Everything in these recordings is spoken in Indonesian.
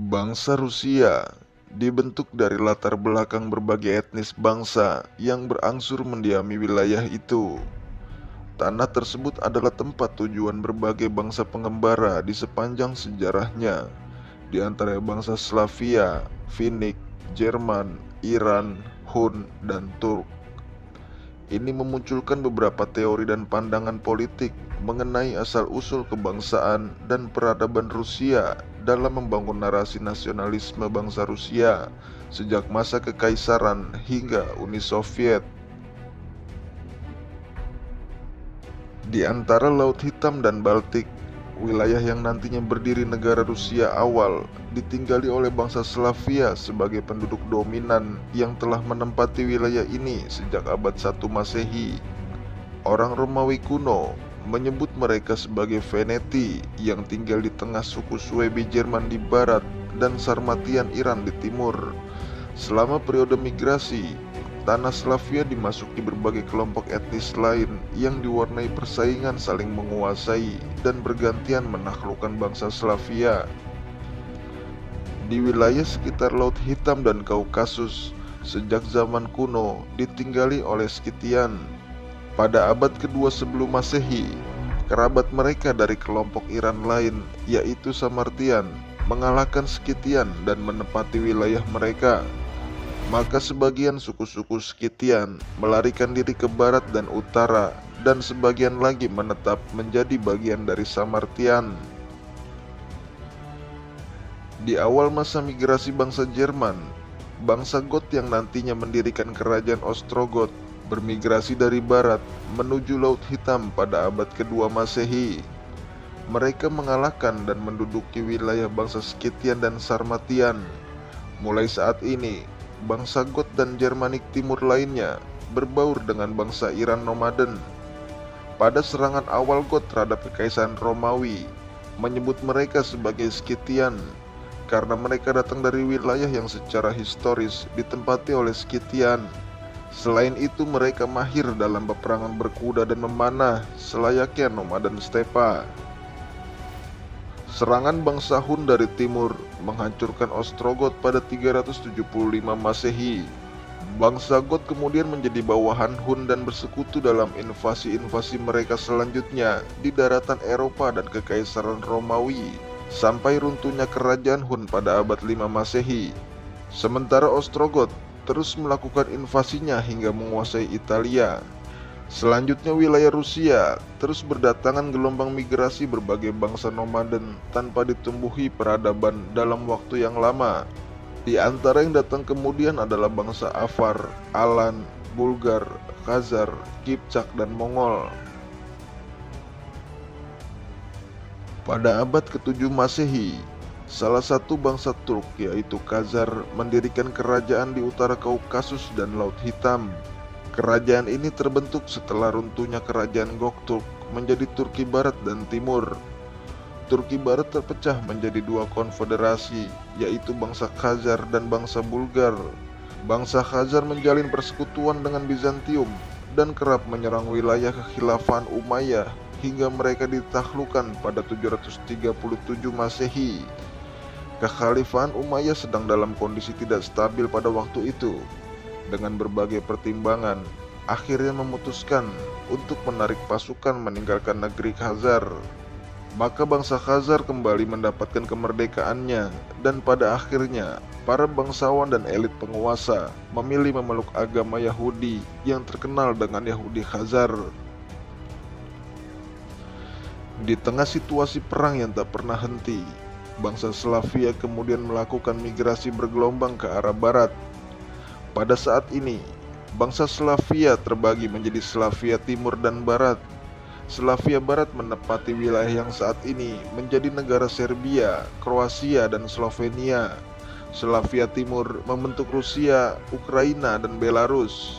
Bangsa Rusia dibentuk dari latar belakang berbagai etnis bangsa yang berangsur mendiami wilayah itu. Tanah tersebut adalah tempat tujuan berbagai bangsa pengembara di sepanjang sejarahnya, di antara bangsa Slavia, Finnik, Jerman, Iran, Hun, dan Turk. Ini memunculkan beberapa teori dan pandangan politik mengenai asal-usul kebangsaan dan peradaban Rusia dalam membangun narasi nasionalisme bangsa Rusia sejak masa kekaisaran hingga Uni Soviet. Di antara Laut Hitam dan Baltik, wilayah yang nantinya berdiri negara Rusia awal ditinggali oleh bangsa Slavia sebagai penduduk dominan yang telah menempati wilayah ini sejak abad 1 Masehi. Orang Romawi kuno menyebut mereka sebagai Veneti yang tinggal di tengah suku Suebi Jerman di barat dan Sarmatian Iran di timur. Selama periode migrasi, tanah Slavia dimasuki berbagai kelompok etnis lain yang diwarnai persaingan saling menguasai dan bergantian menaklukkan bangsa Slavia. Di wilayah sekitar Laut Hitam dan Kaukasus, sejak zaman kuno ditinggali oleh Skythian. Pada abad kedua sebelum Masehi, kerabat mereka dari kelompok Iran lain, yaitu Samartian, mengalahkan Skythian dan menempati wilayah mereka. Maka sebagian suku-suku Skythian melarikan diri ke barat dan utara, dan sebagian lagi menetap menjadi bagian dari Samartian. Di awal masa migrasi bangsa Jerman, bangsa Goth yang nantinya mendirikan kerajaan Ostrogoth bermigrasi dari barat menuju Laut Hitam pada abad kedua Masehi. Mereka mengalahkan dan menduduki wilayah bangsa Skythian dan Sarmatian. Mulai saat ini, bangsa Goth dan Germanik Timur lainnya berbaur dengan bangsa Iran nomaden. Pada serangan awal Goth terhadap kekaisaran Romawi, menyebut mereka sebagai Scythian karena mereka datang dari wilayah yang secara historis ditempati oleh Scythian. Selain itu, mereka mahir dalam peperangan berkuda dan memanah selayaknya nomaden stepa. Serangan bangsa Hun dari timur menghancurkan Ostrogoth pada 375 Masehi. Bangsa Goth kemudian menjadi bawahan Hun dan bersekutu dalam invasi-invasi mereka selanjutnya di daratan Eropa dan kekaisaran Romawi, sampai runtuhnya kerajaan Hun pada abad 5 Masehi. Sementara Ostrogoth terus melakukan invasinya hingga menguasai Italia. Selanjutnya wilayah Rusia terus berdatangan gelombang migrasi berbagai bangsa nomaden tanpa ditumbuhi peradaban dalam waktu yang lama. Di antara yang datang kemudian adalah bangsa Avar, Alan, Bulgar, Khazar, Kipchak, dan Mongol. Pada abad ke-7 Masehi, salah satu bangsa Turk yaitu Khazar mendirikan kerajaan di utara Kaukasus dan Laut Hitam. Kerajaan ini terbentuk setelah runtuhnya kerajaan Gokturk menjadi Turki Barat dan Timur. Turki Barat terpecah menjadi dua konfederasi, yaitu bangsa Khazar dan bangsa Bulgar. Bangsa Khazar menjalin persekutuan dengan Bizantium dan kerap menyerang wilayah kekhilafan Umayyah hingga mereka ditaklukkan pada 737 Masehi. Kekhalifahan Umayyah sedang dalam kondisi tidak stabil pada waktu itu. Dengan berbagai pertimbangan, akhirnya memutuskan untuk menarik pasukan meninggalkan negeri Khazar. Maka bangsa Khazar kembali mendapatkan kemerdekaannya, dan pada akhirnya para bangsawan dan elit penguasa memilih memeluk agama Yahudi yang terkenal dengan Yahudi Khazar. Di tengah situasi perang yang tak pernah henti, bangsa Slavia kemudian melakukan migrasi bergelombang ke arah barat. Pada saat ini, bangsa Slavia terbagi menjadi Slavia Timur dan Barat. Slavia Barat menempati wilayah yang saat ini menjadi negara Serbia, Kroasia, dan Slovenia. Slavia Timur membentuk Rusia, Ukraina, dan Belarus.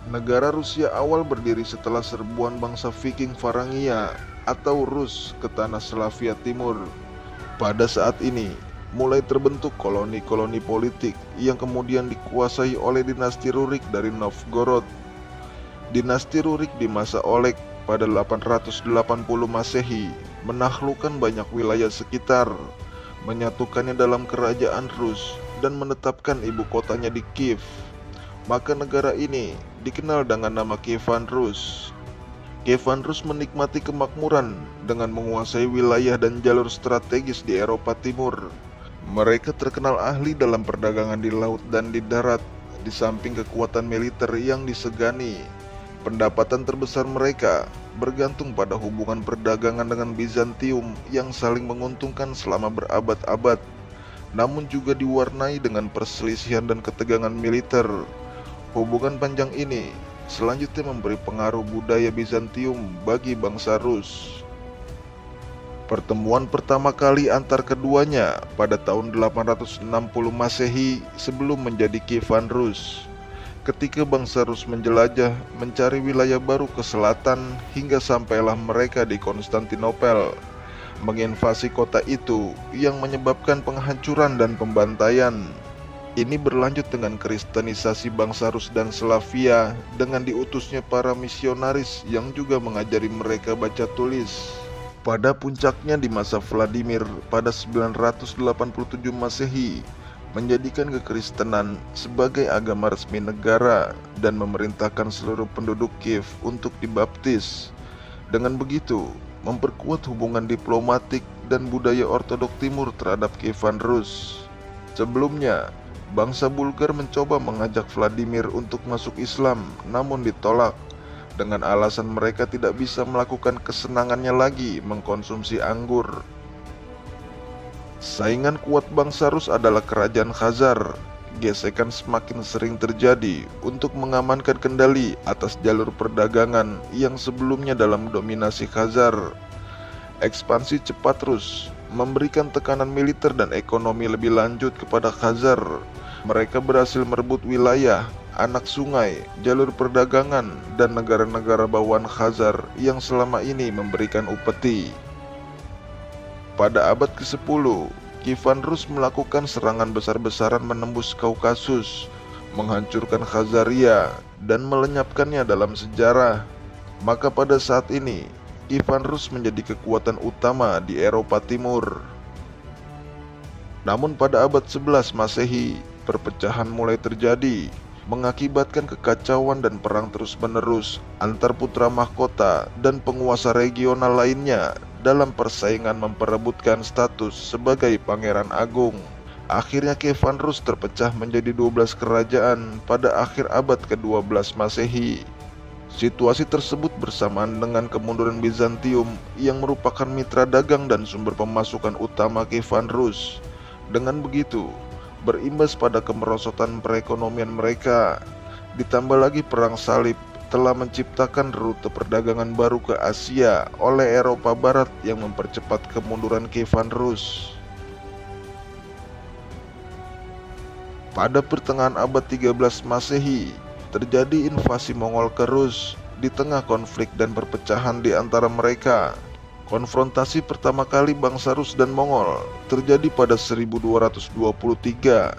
Negara Rusia awal berdiri setelah serbuan bangsa Viking Varangia atau Rus ke tanah Slavia Timur. Pada saat ini, mulai terbentuk koloni-koloni politik yang kemudian dikuasai oleh dinasti Rurik dari Novgorod. Dinasti Rurik di masa Oleg pada 880 Masehi menaklukkan banyak wilayah sekitar. menyatukannya dalam kerajaan Rus dan menetapkan ibu kotanya di Kiev. Maka negara ini dikenal dengan nama Kievan Rus. Kievan Rus menikmati kemakmuran dengan menguasai wilayah dan jalur strategis di Eropa Timur. Mereka terkenal ahli dalam perdagangan di laut dan di darat, di samping kekuatan militer yang disegani. Pendapatan terbesar mereka bergantung pada hubungan perdagangan dengan Bizantium yang saling menguntungkan selama berabad-abad, namun juga diwarnai dengan perselisihan dan ketegangan militer. Hubungan panjang ini selanjutnya memberi pengaruh budaya Bizantium bagi bangsa Rus. Pertemuan pertama kali antar keduanya pada tahun 860 Masehi sebelum menjadi Kievan Rus. Ketika bangsa Rus menjelajah mencari wilayah baru ke selatan hingga sampailah mereka di Konstantinopel, menginvasi kota itu yang menyebabkan penghancuran dan pembantaian. Ini berlanjut dengan kristenisasi bangsa Rus dan Slavia dengan diutusnya para misionaris yang juga mengajari mereka baca tulis. Pada puncaknya di masa Vladimir pada 987 Masehi, menjadikan kekristenan sebagai agama resmi negara dan memerintahkan seluruh penduduk Kiev untuk dibaptis. Dengan begitu, memperkuat hubungan diplomatik dan budaya Ortodok Timur terhadap Kievan Rus. Sebelumnya, bangsa Bulgar mencoba mengajak Vladimir untuk masuk Islam, namun ditolak dengan alasan mereka tidak bisa melakukan kesenangannya lagi mengkonsumsi anggur. Saingan kuat bangsa Rus adalah kerajaan Khazar. Gesekan semakin sering terjadi untuk mengamankan kendali atas jalur perdagangan yang sebelumnya dalam dominasi Khazar. Ekspansi cepat Rus memberikan tekanan militer dan ekonomi lebih lanjut kepada Khazar. Mereka berhasil merebut wilayah, anak sungai, jalur perdagangan, dan negara-negara bawahan Khazar yang selama ini memberikan upeti. Pada abad ke-10, Kievan Rus melakukan serangan besar-besaran menembus Kaukasus, menghancurkan Khazaria, dan melenyapkannya dalam sejarah. Maka pada saat ini, Kievan Rus menjadi kekuatan utama di Eropa Timur. Namun pada abad 11 Masehi, perpecahan mulai terjadi, mengakibatkan kekacauan dan perang terus-menerus antar putra mahkota dan penguasa regional lainnya dalam persaingan memperebutkan status sebagai pangeran agung. Akhirnya Kievan Rus terpecah menjadi 12 kerajaan pada akhir abad ke-12 Masehi. Situasi tersebut bersamaan dengan kemunduran Bizantium yang merupakan mitra dagang dan sumber pemasukan utama Kievan Rus. Dengan begitu, berimbas pada kemerosotan perekonomian mereka. Ditambah lagi perang salib telah menciptakan rute perdagangan baru ke Asia oleh Eropa Barat yang mempercepat kemunduran Kievan Rus. Pada pertengahan abad 13 Masehi, terjadi invasi Mongol ke Rus di tengah konflik dan perpecahan di antara mereka. Konfrontasi pertama kali bangsa Rus dan Mongol terjadi pada 1223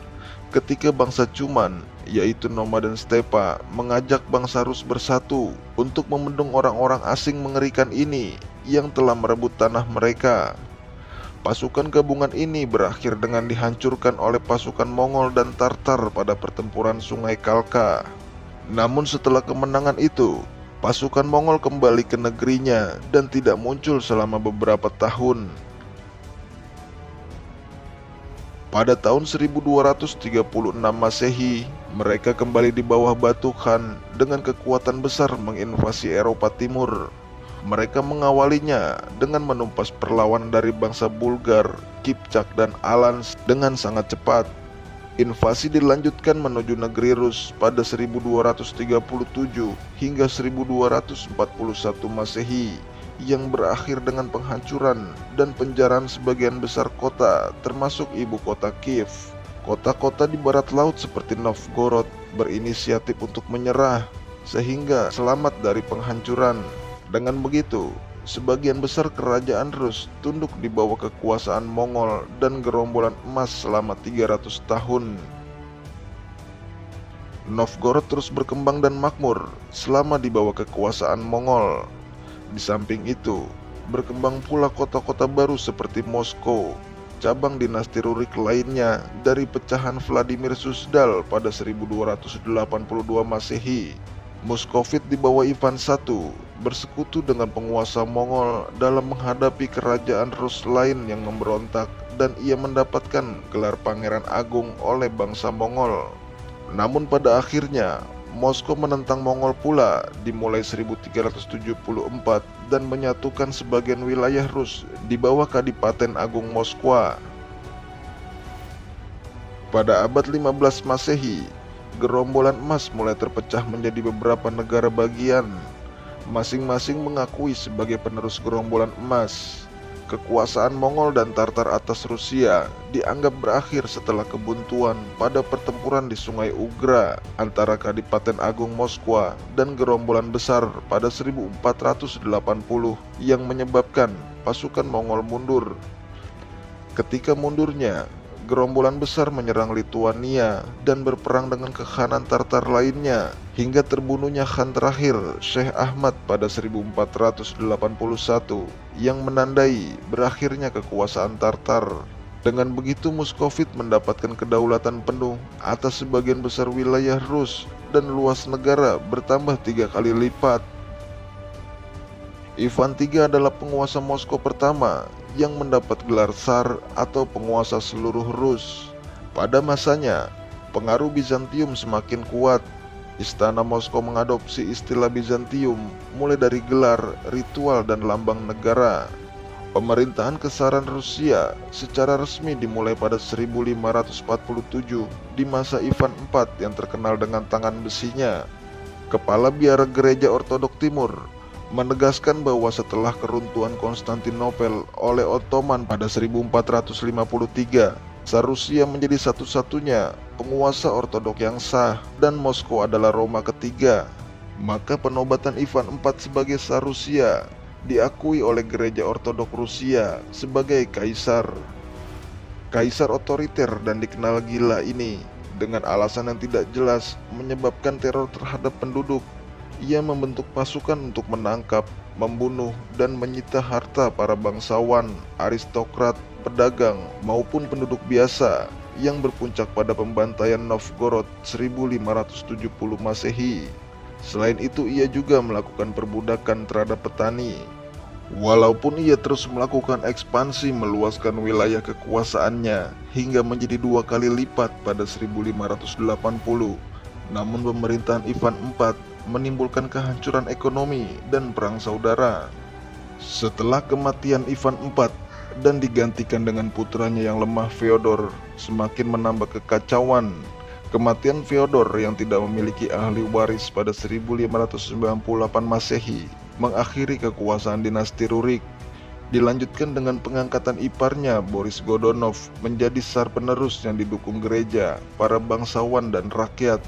ketika bangsa Cuman, yaitu Noma dan Stepa, mengajak bangsa Rus bersatu untuk membendung orang-orang asing mengerikan ini yang telah merebut tanah mereka. Pasukan gabungan ini berakhir dengan dihancurkan oleh pasukan Mongol dan Tartar pada pertempuran Sungai Kalka. Namun setelah kemenangan itu, pasukan Mongol kembali ke negerinya dan tidak muncul selama beberapa tahun. Pada tahun 1236 Masehi, mereka kembali di bawah Batu Khan dengan kekuatan besar menginvasi Eropa Timur. Mereka mengawalinya dengan menumpas perlawanan dari bangsa Bulgar, Kipchak, dan Alans dengan sangat cepat. Invasi dilanjutkan menuju negeri Rus pada 1237 hingga 1241 Masehi yang berakhir dengan penghancuran dan penjarahan sebagian besar kota termasuk ibu kota Kiev. Kota-kota di barat laut seperti Novgorod berinisiatif untuk menyerah sehingga selamat dari penghancuran. Dengan begitu, sebagian besar kerajaan Rus tunduk di bawah kekuasaan Mongol dan gerombolan emas selama 300 tahun. Novgorod terus berkembang dan makmur selama di bawah kekuasaan Mongol. Di samping itu, berkembang pula kota-kota baru seperti Moskow, cabang dinasti Rurik lainnya dari pecahan Vladimir Suzdal pada 1282 Masehi. Muskovit di bawah Ivan I bersekutu dengan penguasa Mongol dalam menghadapi kerajaan Rus lain yang memberontak, dan ia mendapatkan gelar Pangeran Agung oleh bangsa Mongol. Namun pada akhirnya Moskow menentang Mongol pula dimulai 1374 dan menyatukan sebagian wilayah Rus di bawah Kadipaten Agung Moskwa. Pada abad 15 Masehi, gerombolan emas mulai terpecah menjadi beberapa negara bagian, masing-masing mengakui sebagai penerus gerombolan emas. Kekuasaan Mongol dan Tartar atas Rusia dianggap berakhir setelah kebuntuan pada pertempuran di Sungai Ugra antara Kadipaten Agung Moskwa dan gerombolan besar pada 1480 yang menyebabkan pasukan Mongol mundur. Ketika mundurnya, gerombolan besar menyerang Lituania dan berperang dengan kekhanan Tartar lainnya hingga terbunuhnya khan terakhir, Syekh Ahmad pada 1481 yang menandai berakhirnya kekuasaan Tartar. Dengan begitu Muskovit mendapatkan kedaulatan penuh atas sebagian besar wilayah Rus dan luas negara bertambah 3 kali lipat. Ivan III adalah penguasa Moskow pertama yang mendapat gelar Tsar atau penguasa seluruh Rus. Pada masanya, pengaruh Bizantium semakin kuat. Istana Moskow mengadopsi istilah Bizantium mulai dari gelar, ritual, dan lambang negara. Pemerintahan Kesaran Rusia secara resmi dimulai pada 1547 di masa Ivan IV yang terkenal dengan tangan besinya. Kepala Biara Gereja Ortodok Timur menegaskan bahwa setelah keruntuhan Konstantinopel oleh Ottoman pada 1453, Tsar Rusia menjadi satu-satunya penguasa ortodok yang sah dan Moskow adalah Roma ketiga. Maka penobatan Ivan IV sebagai Tsar Rusia diakui oleh Gereja Ortodok Rusia sebagai kaisar. Kaisar otoriter dan dikenal gila ini dengan alasan yang tidak jelas menyebabkan teror terhadap penduduk. Ia membentuk pasukan untuk menangkap, membunuh, dan menyita harta para bangsawan, aristokrat, pedagang, maupun penduduk biasa yang berpuncak pada pembantaian Novgorod 1570 Masehi. Selain itu, ia juga melakukan perbudakan terhadap petani. Walaupun ia terus melakukan ekspansi meluaskan wilayah kekuasaannya hingga menjadi 2 kali lipat pada 1580, namun pemerintahan Ivan IV menimbulkan kehancuran ekonomi dan perang saudara. Setelah kematian Ivan IV dan digantikan dengan putranya yang lemah Fyodor, semakin menambah kekacauan. Kematian Fyodor yang tidak memiliki ahli waris pada 1598 Masehi mengakhiri kekuasaan dinasti Rurik. Dilanjutkan dengan pengangkatan iparnya Boris Godunov menjadi Tsar penerus yang didukung gereja, para bangsawan, dan rakyat.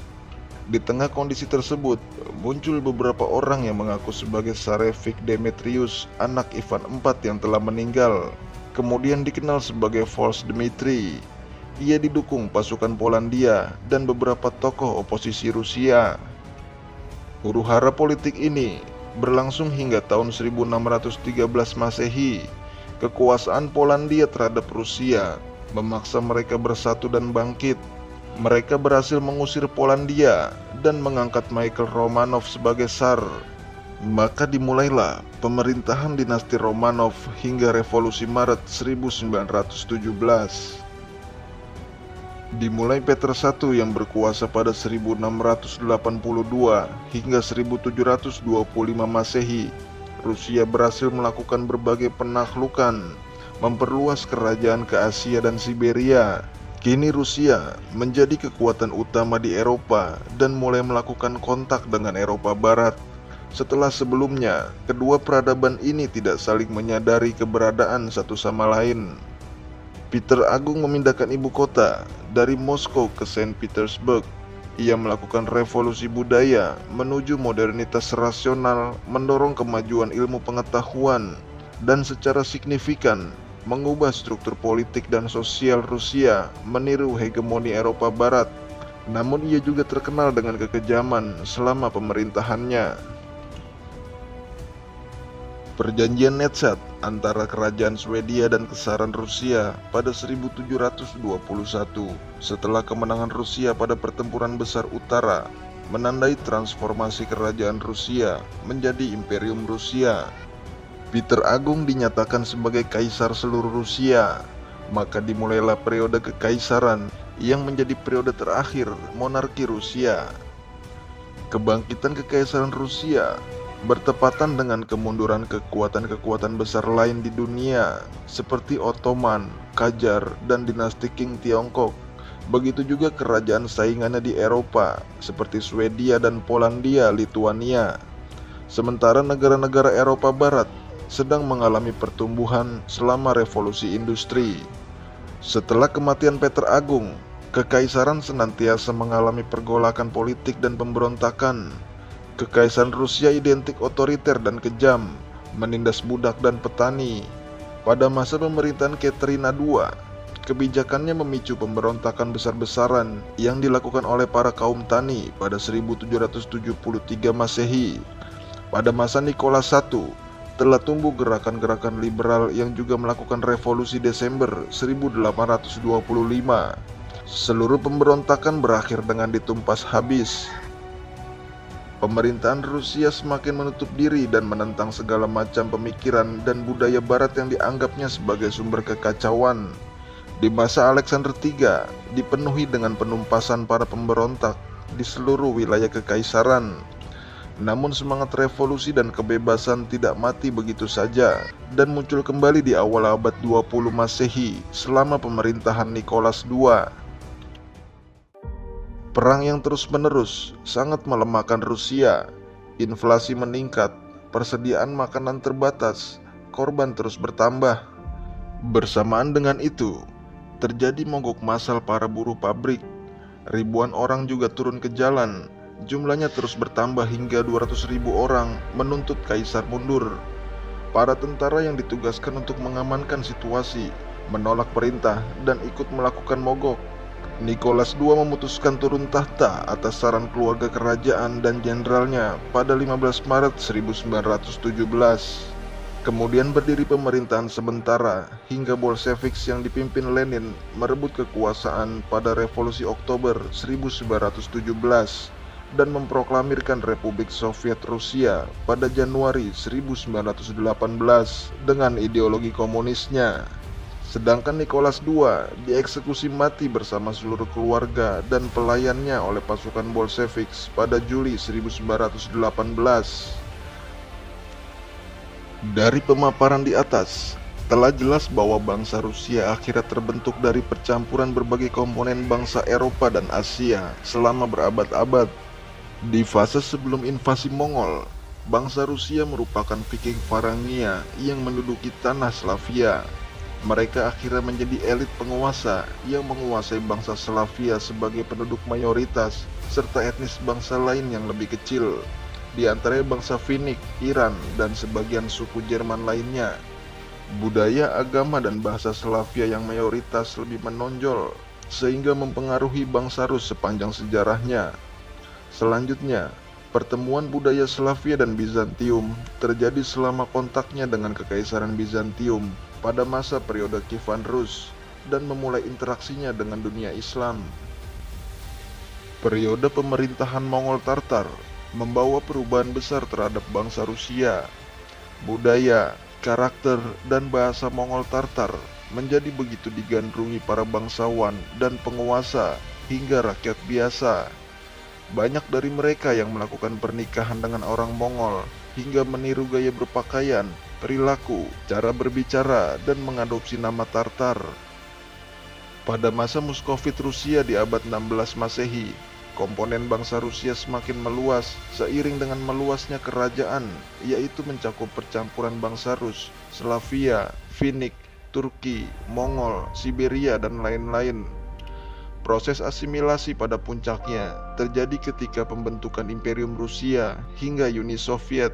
Di tengah kondisi tersebut, muncul beberapa orang yang mengaku sebagai Tsarevich Demetrius, anak Ivan IV yang telah meninggal, kemudian dikenal sebagai Vos Dmitri. Ia didukung pasukan Polandia dan beberapa tokoh oposisi Rusia. Huru-hara politik ini berlangsung hingga tahun 1613 Masehi. Kekuasaan Polandia terhadap Rusia memaksa mereka bersatu dan bangkit. Mereka berhasil mengusir Polandia dan mengangkat Michael Romanov sebagai Tsar. Maka dimulailah pemerintahan dinasti Romanov hingga Revolusi Maret 1917. Dimulai Peter I yang berkuasa pada 1682 hingga 1725 Masehi, Rusia berhasil melakukan berbagai penaklukan, memperluas kerajaan ke Asia dan Siberia. Kini Rusia menjadi kekuatan utama di Eropa dan mulai melakukan kontak dengan Eropa Barat. Setelah sebelumnya, kedua peradaban ini tidak saling menyadari keberadaan satu sama lain. Peter Agung memindahkan ibu kota dari Moskow ke Saint Petersburg. Ia melakukan revolusi budaya menuju modernitas rasional, mendorong kemajuan ilmu pengetahuan, dan secara signifikan mengubah struktur politik dan sosial Rusia meniru hegemoni Eropa Barat. Namun ia juga terkenal dengan kekejaman selama pemerintahannya. Perjanjian Netsat antara Kerajaan Swedia dan Kesaran Rusia pada 1721 setelah kemenangan Rusia pada Pertempuran Besar Utara menandai transformasi kerajaan Rusia menjadi Imperium Rusia. Peter Agung dinyatakan sebagai kaisar seluruh Rusia, maka dimulailah periode kekaisaran yang menjadi periode terakhir monarki Rusia. Kebangkitan kekaisaran Rusia bertepatan dengan kemunduran kekuatan-kekuatan besar lain di dunia seperti Ottoman, Qajar, dan dinasti Qing Tiongkok. Begitu juga kerajaan saingannya di Eropa seperti Swedia dan Polandia, Lituania. Sementara negara-negara Eropa Barat sedang mengalami pertumbuhan selama revolusi industri. Setelah kematian Peter Agung, kekaisaran senantiasa mengalami pergolakan politik dan pemberontakan. Kekaisaran Rusia identik otoriter dan kejam, menindas budak dan petani. Pada masa pemerintahan Katerina II, kebijakannya memicu pemberontakan besar-besaran yang dilakukan oleh para kaum tani pada 1773 Masehi. Pada masa Nikolas I, telah tumbuh gerakan-gerakan liberal yang juga melakukan revolusi Desember 1825. Seluruh pemberontakan berakhir dengan ditumpas habis. Pemerintahan Rusia semakin menutup diri dan menentang segala macam pemikiran dan budaya barat yang dianggapnya sebagai sumber kekacauan. Di masa Alexander III, dipenuhi dengan penumpasan para pemberontak di seluruh wilayah kekaisaran. Namun semangat revolusi dan kebebasan tidak mati begitu saja dan muncul kembali di awal abad 20 Masehi selama pemerintahan Nikolas II. Perang yang terus-menerus sangat melemahkan Rusia. Inflasi meningkat, persediaan makanan terbatas, korban terus bertambah. Bersamaan dengan itu, terjadi mogok massal para buruh pabrik. Ribuan orang juga turun ke jalan. Jumlahnya terus bertambah hingga 200.000 orang menuntut kaisar mundur. Para tentara yang ditugaskan untuk mengamankan situasi menolak perintah dan ikut melakukan mogok. Nikolas II memutuskan turun tahta atas saran keluarga kerajaan dan jenderalnya pada 15 Maret 1917. Kemudian berdiri pemerintahan sementara hingga Bolsheviks yang dipimpin Lenin merebut kekuasaan pada Revolusi Oktober 1917 dan memproklamirkan Republik Soviet Rusia pada Januari 1918 dengan ideologi komunisnya. Sedangkan Nikolas II dieksekusi mati bersama seluruh keluarga dan pelayannya oleh pasukan Bolsheviks pada Juli 1918. Dari pemaparan di atas, telah jelas bahwa bangsa Rusia akhirnya terbentuk dari percampuran berbagai komponen bangsa Eropa dan Asia selama berabad-abad. Di fase sebelum invasi Mongol, bangsa Rusia merupakan Viking Varangia yang menduduki tanah Slavia. Mereka akhirnya menjadi elit penguasa yang menguasai bangsa Slavia sebagai penduduk mayoritas serta etnis bangsa lain yang lebih kecil, di antaranya bangsa Finnic, Iran, dan sebagian suku Jerman lainnya. Budaya, agama, dan bahasa Slavia yang mayoritas lebih menonjol sehingga mempengaruhi bangsa Rus sepanjang sejarahnya. Selanjutnya, pertemuan budaya Slavia dan Bizantium terjadi selama kontaknya dengan Kekaisaran Bizantium pada masa periode Kievan Rus dan memulai interaksinya dengan dunia Islam. Periode pemerintahan Mongol Tartar membawa perubahan besar terhadap bangsa Rusia. Budaya, karakter, dan bahasa Mongol Tartar menjadi begitu digandrungi para bangsawan dan penguasa hingga rakyat biasa. Banyak dari mereka yang melakukan pernikahan dengan orang Mongol hingga meniru gaya berpakaian, perilaku, cara berbicara, dan mengadopsi nama Tartar. Pada masa Muskovit Rusia di abad 16 Masehi, komponen bangsa Rusia semakin meluas seiring dengan meluasnya kerajaan, yaitu mencakup percampuran bangsa Rus, Slavia, Finnic, Turki, Mongol, Siberia, dan lain-lain. Proses asimilasi pada puncaknya terjadi ketika pembentukan Imperium Rusia hingga Uni Soviet.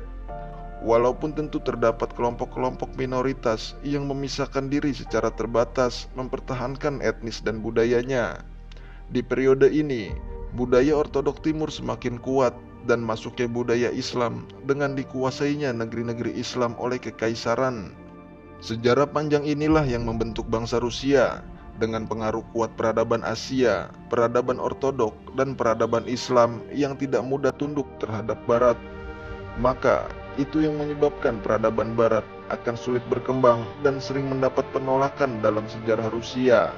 Walaupun tentu terdapat kelompok-kelompok minoritas yang memisahkan diri secara terbatas mempertahankan etnis dan budayanya. Di periode ini, budaya Ortodok Timur semakin kuat dan masuknya budaya Islam dengan dikuasainya negeri-negeri Islam oleh kekaisaran. Sejarah panjang inilah yang membentuk bangsa Rusia dengan pengaruh kuat peradaban Asia, peradaban ortodok, dan peradaban Islam yang tidak mudah tunduk terhadap Barat. Maka, itu yang menyebabkan peradaban Barat akan sulit berkembang dan sering mendapat penolakan dalam sejarah Rusia.